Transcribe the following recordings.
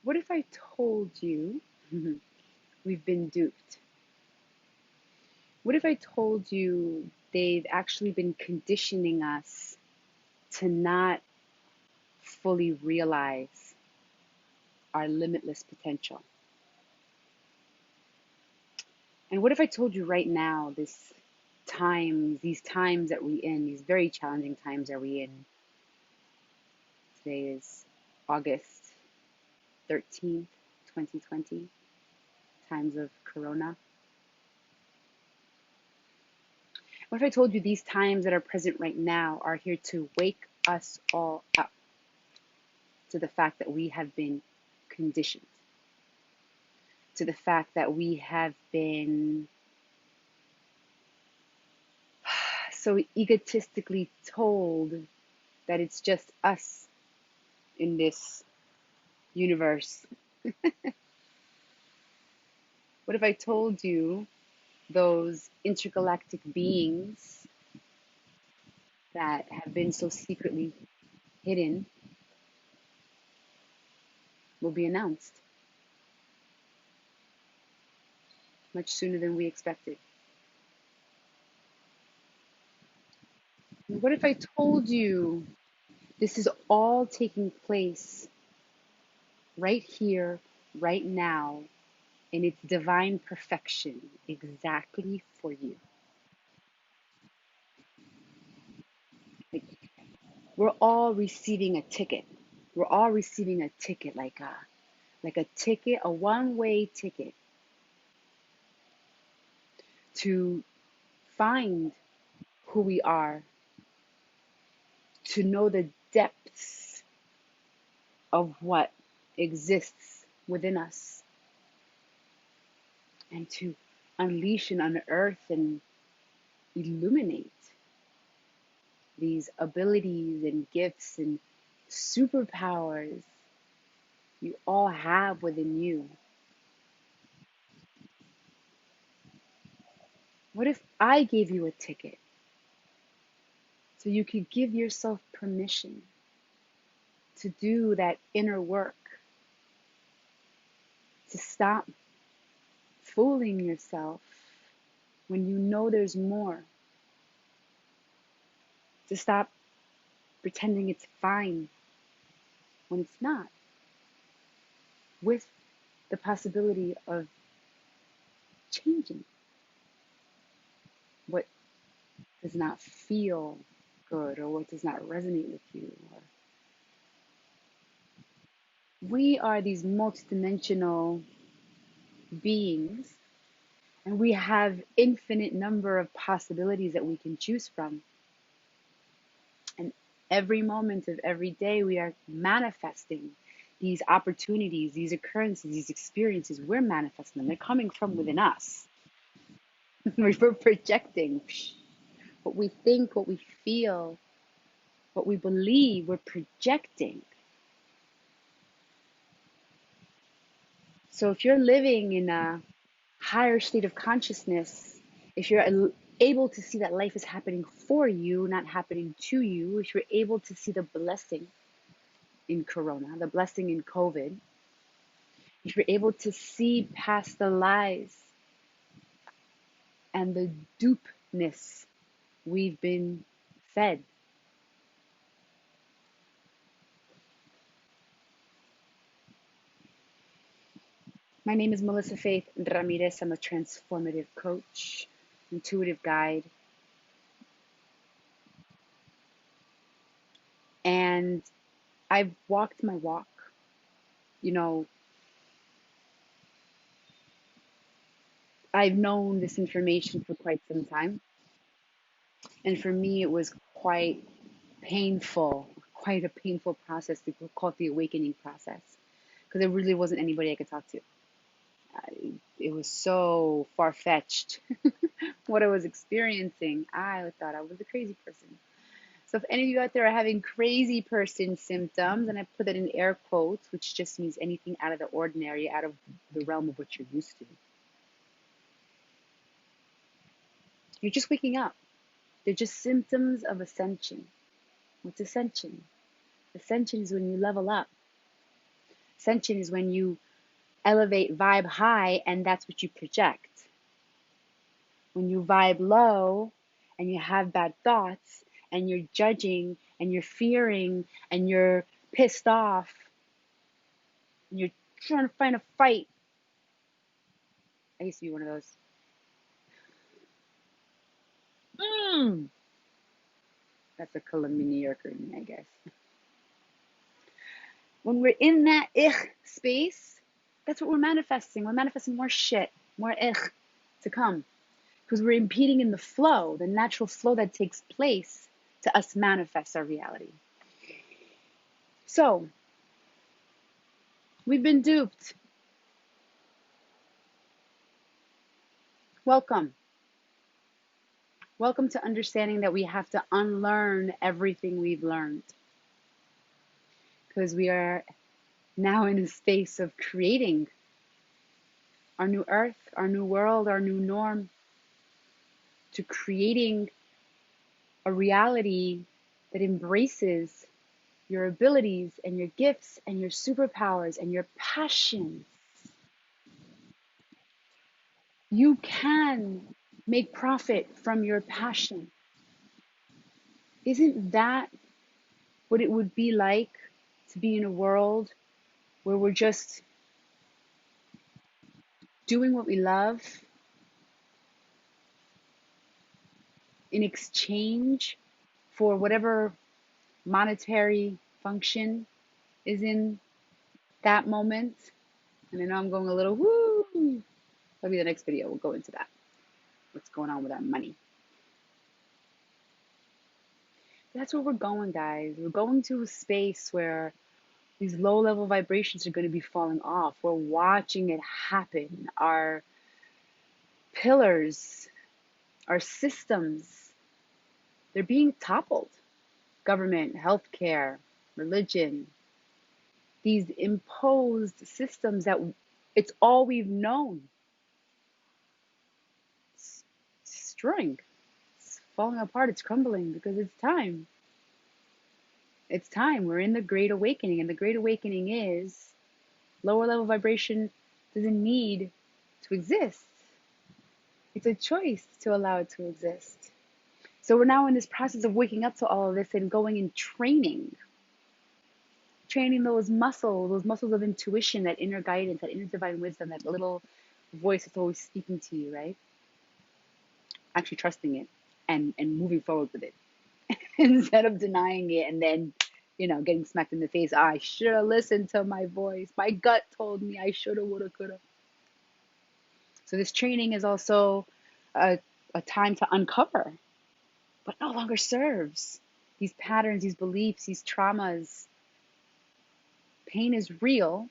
What if I told you we've been duped? What if I told you they've actually been conditioning us to not fully realize our limitless potential? And what if I told you right now, these times that we in, these very challenging times that we in, today is August 13th, 2020, times of Corona. What if I told you these times that are present right now are here to wake us all up to the fact that we have been conditioned, to the fact that we have been so egotistically told that it's just us in this universe? What if I told you those intergalactic beings that have been so secretly hidden will be announced much sooner than we expected? What if I told you this is all taking place right here, right now, in its divine perfection, exactly for you? Like, we're all receiving a ticket. We're all receiving a ticket, like a ticket, a one-way ticket to find who we are, to know the depths of what exists within us, and to unleash and unearth and illuminate these abilities and gifts and superpowers you all have within you. What if I gave you a ticket so you could give yourself permission to do that inner work, to stop fooling yourself when you know there's more, to stop pretending it's fine when it's not, with the possibility of changing what does not feel good or what does not resonate with you. Or we are these multidimensional beings, and we have infinite number of possibilities that we can choose from. And every moment of every day, we are manifesting these opportunities, these occurrences, these experiences. We're manifesting them. They're coming from within us. We're projecting what we think, what we feel, what we believe. We're projecting. So if you're living in a higher state of consciousness, if you're able to see that life is happening for you, not happening to you, if you're able to see the blessing in Corona, the blessing in COVID, if you're able to see past the lies and the dupeness we've been fed. My name is Melissa Faith Ramirez. I'm a transformative coach, intuitive guide, and I've walked my walk. You know, I've known this information for quite some time. And for me, it was painful, quite a painful process to call it the awakening process, because there really wasn't anybody I could talk to. It was so far-fetched what I was experiencing. I thought I was a crazy person. So if any of you out there are having crazy person symptoms, and I put that in air quotes, which just means anything out of the ordinary, out of the realm of what you're used to, you're just waking up. They're just symptoms of ascension. What's ascension? Ascension is when you level up. Ascension is when you elevate, vibe high, and that's what you project. When you vibe low and you have bad thoughts and you're judging and you're fearing and you're pissed off and you're trying to find a fight. I used to be one of those. That's a Colombian New Yorker in me, I guess. When we're in that space, that's what we're manifesting. We're manifesting more shit, more to come. Because we're impeding in the flow, the natural flow that takes place to us manifest our reality. So, we've been duped. Welcome. Welcome to understanding that we have to unlearn everything we've learned. Because we are now in a space of creating our new earth, our new world, our new norm, to creating a reality that embraces your abilities and your gifts and your superpowers and your passions. You can make profit from your passion. Isn't that what it would be like to be in a world where we're just doing what we love in exchange for whatever monetary function is in that moment? And I know I'm going a little woo. That'll be the next video. We'll go into that. What's going on with that money? That's where we're going, guys. We're going to a space where these low-level vibrations are going to be falling off. We're watching it happen. Our pillars, our systems, they're being toppled. Government, healthcare, religion, these imposed systems that it's all we've known. It's destroying. It's falling apart. It's crumbling because it's time. It's time. We're in the Great Awakening, and the Great Awakening is lower level vibration doesn't need to exist. It's a choice to allow it to exist. So we're now in this process of waking up to all of this and going and training those muscles of intuition, that inner guidance, that inner divine wisdom, that little voice that's always speaking to you, right? Actually trusting it and moving forward with it instead of denying it and then, getting smacked in the face. I should have listened to my voice. My gut told me I should have, would have, could have. So this training is also a time to uncover what no longer serves. These patterns, these beliefs, these traumas. Pain is real,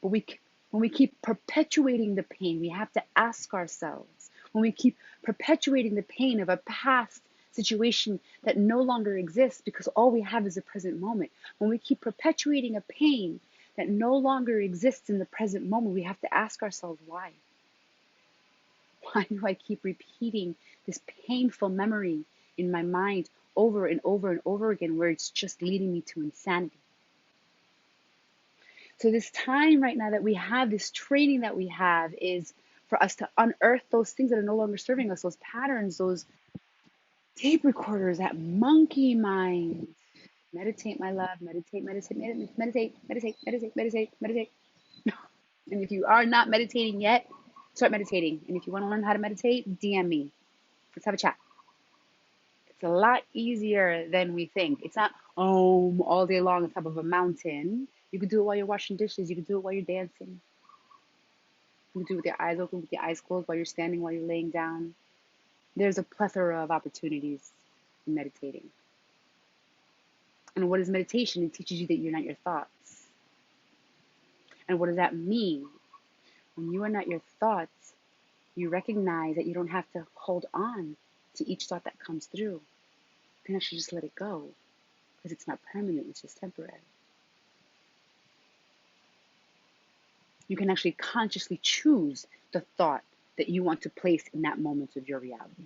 but when we keep perpetuating the pain, we have to ask ourselves, when we keep perpetuating the pain of a past situation that no longer exists because all we have is the present moment, when we keep perpetuating a pain that no longer exists in the present moment, we have to ask ourselves why. Why do I keep repeating this painful memory in my mind over and over and over again, where it's just leading me to insanity? So this time right now that we have, this training that we have, is for us to unearth those things that are no longer serving us, those patterns, those tape recorders, that monkey mind. Meditate, my love. Meditate, meditate, meditate, meditate, meditate, meditate, meditate, meditate. And if you are not meditating yet, start meditating. And if you want to learn how to meditate, DM me. Let's have a chat. It's a lot easier than we think. It's not all day long on top of a mountain. You can do it while you're washing dishes. You can do it while you're dancing. You can do it with your eyes open, with your eyes closed, while you're standing, while you're laying down. There's a plethora of opportunities in meditating. And what is meditation? It teaches you that you're not your thoughts. And what does that mean? When you are not your thoughts, you recognize that you don't have to hold on to each thought that comes through. You can actually just let it go, because it's not permanent, it's just temporary. You can actually consciously choose the thought that you want to place in that moment of your reality.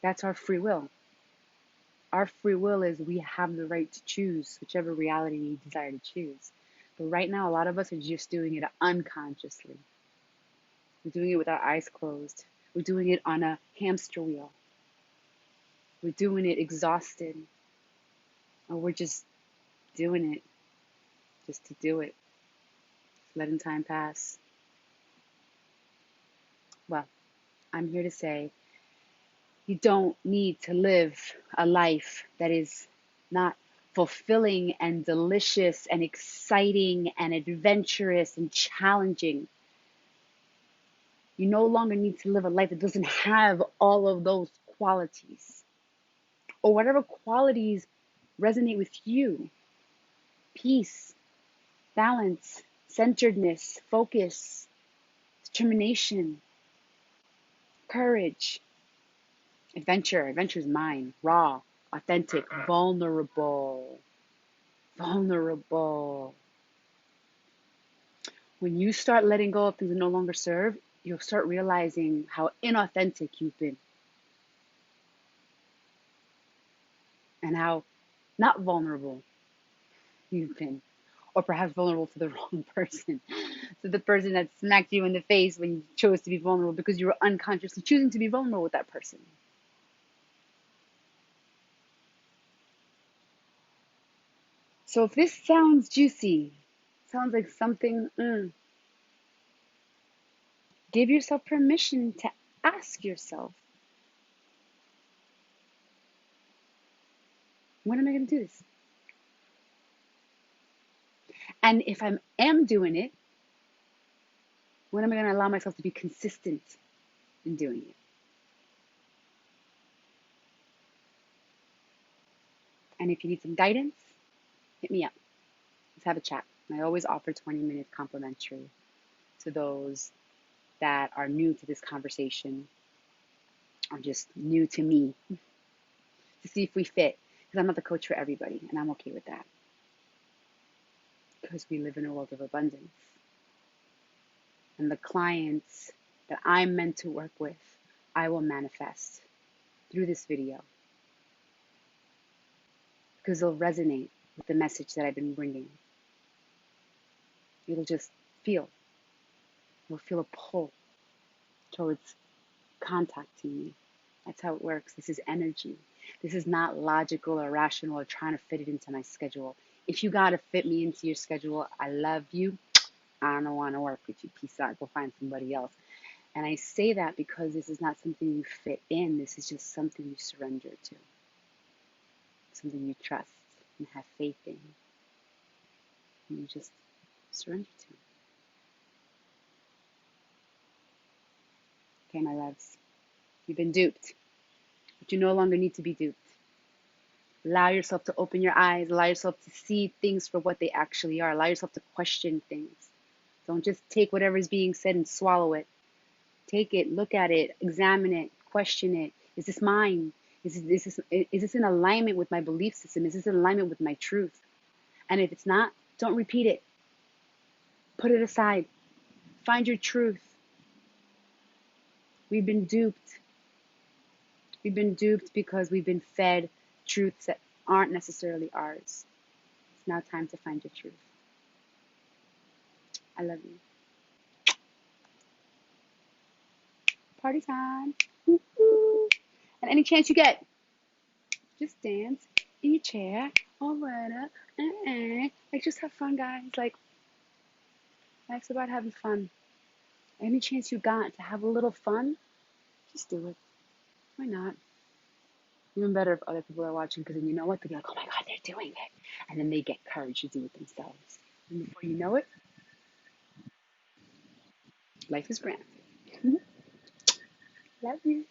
That's our free will. Our free will is we have the right to choose whichever reality we desire to choose. But right now, a lot of us are just doing it unconsciously. We're doing it with our eyes closed. We're doing it on a hamster wheel. We're doing it exhausted. Or we're just doing it just to do it, letting time pass. Well, I'm here to say you don't need to live a life that is not fulfilling and delicious and exciting and adventurous and challenging. You no longer need to live a life that doesn't have all of those qualities or whatever qualities resonate with you. Peace, balance, centeredness, focus, determination, courage, adventure. Adventure is mine. Raw, authentic, vulnerable. Vulnerable. When you start letting go of things that no longer serve, you'll start realizing how inauthentic you've been and how not vulnerable you've been, or perhaps vulnerable to the wrong person, to the person that smacked you in the face when you chose to be vulnerable because you were unconsciously choosing to be vulnerable with that person. So if this sounds juicy, sounds like something, give yourself permission to ask yourself, when am I going to do this? And if I am doing it, when am I going to allow myself to be consistent in doing it? And if you need some guidance, hit me up. Let's have a chat. I always offer 20 minutes complimentary to those that are new to this conversation or just new to me to see if we fit. Because I'm not the coach for everybody, and I'm okay with that. Because we live in a world of abundance. And the clients that I'm meant to work with, I will manifest through this video. Because they'll resonate with the message that I've been bringing. You'll just feel. You'll feel a pull towards contacting me. That's how it works. This is energy. This is not logical or rational or trying to fit it into my schedule. If you got to fit me into your schedule, I love you. I don't want to work with you. Peace out. Go find somebody else. And I say that because this is not something you fit in. This is just something you surrender to. Something you trust and have faith in. And you just surrender to. Okay, my loves. You've been duped. But you no longer need to be duped. Allow yourself to open your eyes. Allow yourself to see things for what they actually are. Allow yourself to question things. Don't just take whatever is being said and swallow it. Take it, look at it, examine it, question it. Is this mine? Is this in alignment with my belief system? Is this in alignment with my truth? And if it's not, don't repeat it. Put it aside. Find your truth. We've been duped. We've been duped because we've been fed truths that aren't necessarily ours. It's now time to find your truth. I love you. Party time. Woo-hoo. And any chance you get, just dance in your chair or whatever. Like, just have fun, guys. Like, life's about having fun. Any chance you got to have a little fun, just do it. Why not? Even better if other people are watching, because then you know what? They'll be like, oh my God, they're doing it. And then they get courage to do it themselves. And before you know it, life is grand. Love you.